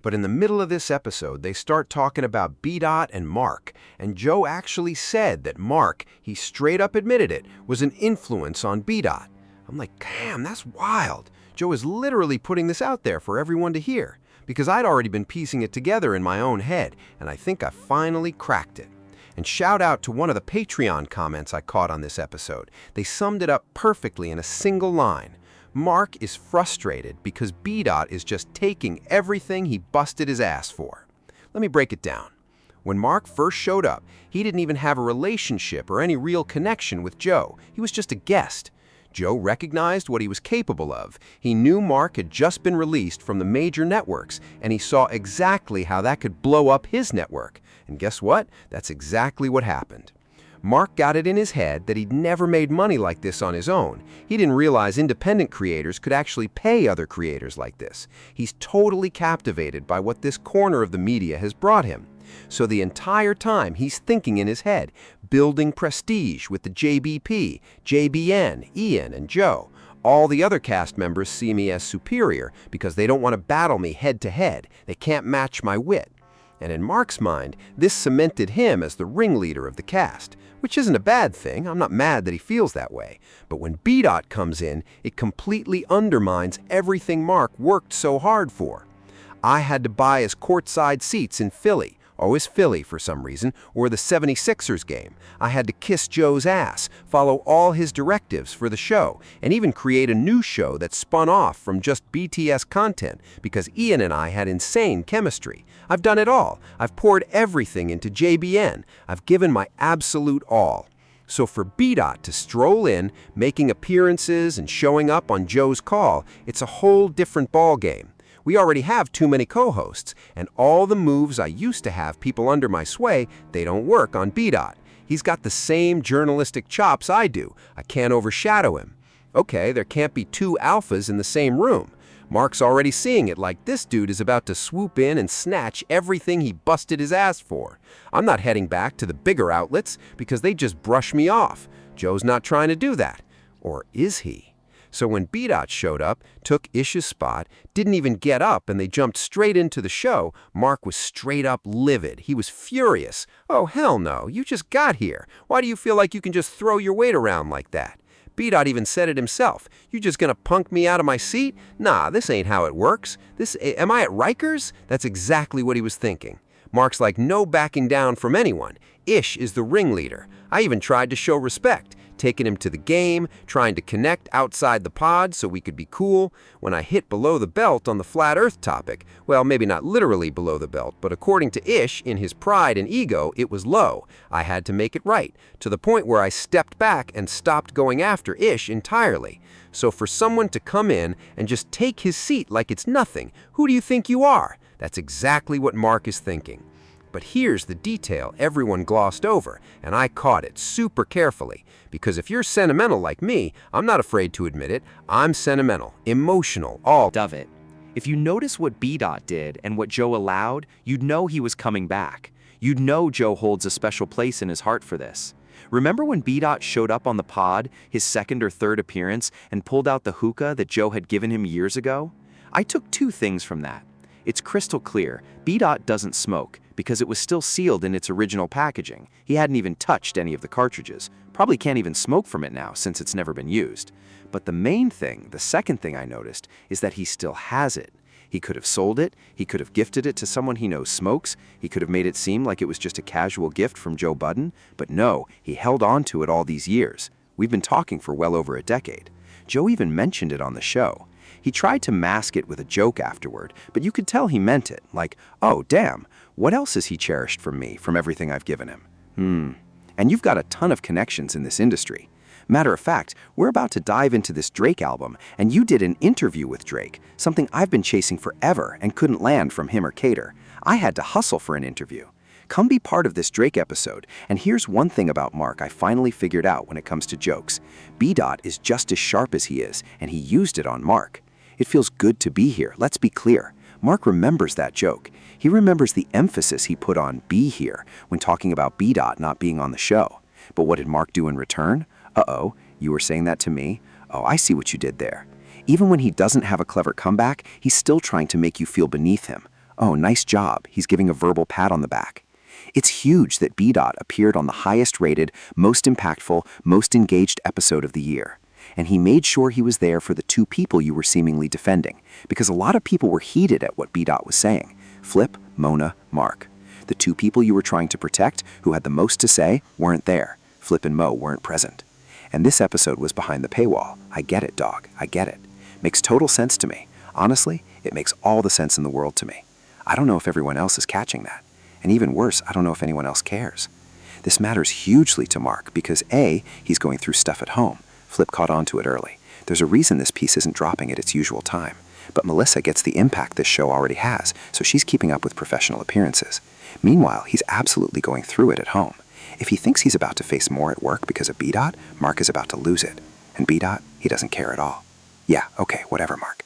But in the middle of this episode, they start talking about B-Dot and Mark, and Joe actually said that Mark, he straight up admitted it, was an influence on B-Dot. I'm like, damn, that's wild. Joe is literally putting this out there for everyone to hear, because I'd already been piecing it together in my own head, and I think I finally cracked it. And shout out to one of the Patreon comments I caught on this episode. They summed it up perfectly in a single line. Mark is frustrated because B-Dot is just taking everything he busted his ass for. Let me break it down. When Mark first showed up, he didn't even have a relationship or any real connection with Joe. He was just a guest. Joe recognized what he was capable of. He knew Mark had just been released from the major networks, and he saw exactly how that could blow up his network. And guess what? That's exactly what happened. Mark got it in his head that he'd never made money like this on his own. He didn't realize independent creators could actually pay other creators like this. He's totally captivated by what this corner of the media has brought him. So the entire time he's thinking in his head, building prestige with the JBP, JBN, Ian, and Joe. All the other cast members see me as superior because they don't want to battle me head to head. They can't match my wit. And in Mark's mind, this cemented him as the ringleader of the cast, which isn't a bad thing. I'm not mad that he feels that way. But when B-Dot comes in, it completely undermines everything Mark worked so hard for. I had to buy his courtside seats in Philly, always Philly for some reason, or the 76ers game. I had to kiss Joe's ass, follow all his directives for the show, and even create a new show that spun off from just BTS content because Ian and I had insane chemistry. I've done it all. I've poured everything into JBN. I've given my absolute all. So for B-Dot to stroll in, making appearances and showing up on Joe's call, it's a whole different ballgame. We already have too many co-hosts, and all the moves I used to have people under my sway, they don't work on B-Dot. He's got the same journalistic chops I do. I can't overshadow him. Okay, there can't be two alphas in the same room. Mark's already seeing it like this dude is about to swoop in and snatch everything he busted his ass for. I'm not heading back to the bigger outlets because they just brush me off. Joe's not trying to do that. Or is he? So when B-Dot showed up, took Ish's spot, didn't even get up, and they jumped straight into the show, Mark was straight up livid. He was furious. Oh, hell no, you just got here. Why do you feel like you can just throw your weight around like that? B-Dot even said it himself. You just gonna punk me out of my seat? Nah, this ain't how it works. Am I at Rikers? That's exactly what he was thinking. Mark's like, no backing down from anyone. Ish is the ringleader. I even tried to show respect, taking him to the game, trying to connect outside the pod so we could be cool. When I hit below the belt on the flat earth topic, well, maybe not literally below the belt, but according to Ish, in his pride and ego, it was low. I had to make it right, to the point where I stepped back and stopped going after Ish entirely. So for someone to come in and just take his seat like it's nothing, who do you think you are? That's exactly what Mark is thinking. But here's the detail everyone glossed over, and I caught it super carefully. Because if you're sentimental like me, I'm not afraid to admit it, I'm sentimental, emotional, all of it. If you notice what B-Dot did and what Joe allowed, you'd know he was coming back. You'd know Joe holds a special place in his heart for this. Remember when B-Dot showed up on the pod, his second or third appearance, and pulled out the hookah that Joe had given him years ago? I took two things from that. It's crystal clear, B-Dot doesn't smoke, because it was still sealed in its original packaging. He hadn't even touched any of the cartridges. Probably can't even smoke from it now since it's never been used. But the main thing, the second thing I noticed, is that he still has it. He could have sold it, he could have gifted it to someone he knows smokes, he could have made it seem like it was just a casual gift from Joe Budden, but no, he held on to it all these years. We've been talking for well over a decade. Joe even mentioned it on the show. He tried to mask it with a joke afterward, but you could tell he meant it, like, oh damn, what else has he cherished from me, from everything I've given him? And you've got a ton of connections in this industry. Matter of fact, we're about to dive into this Drake album, and you did an interview with Drake, something I've been chasing forever and couldn't land from him or Cater. I had to hustle for an interview. Come be part of this Drake episode, and here's one thing about Mark I finally figured out when it comes to jokes. B-Dot is just as sharp as he is, and he used it on Mark. It feels good to be here, let's be clear. Mark remembers that joke. He remembers the emphasis he put on be here when talking about B-Dot not being on the show. But what did Mark do in return? Uh-oh, you were saying that to me? Oh, I see what you did there. Even when he doesn't have a clever comeback, he's still trying to make you feel beneath him. Oh, nice job. He's giving a verbal pat on the back. It's huge that B. appeared on the highest rated, most impactful, most engaged episode of the year. And he made sure he was there for the two people you were seemingly defending, because a lot of people were heated at what B. was saying. Flip, Mona, Mark. The two people you were trying to protect, who had the most to say, weren't there. Flip and Mo weren't present. And this episode was behind the paywall. I get it, dog. I get it. Makes total sense to me. Honestly, it makes all the sense in the world to me. I don't know if everyone else is catching that. And even worse, I don't know if anyone else cares. This matters hugely to Mark because A, he's going through stuff at home. Flip caught on to it early. There's a reason this piece isn't dropping at its usual time. But Melissa gets the impact this show already has, so she's keeping up with professional appearances. Meanwhile, he's absolutely going through it at home. If he thinks he's about to face more at work because of B. Mark is about to lose it. And B. he doesn't care at all. Yeah, okay, whatever, Mark.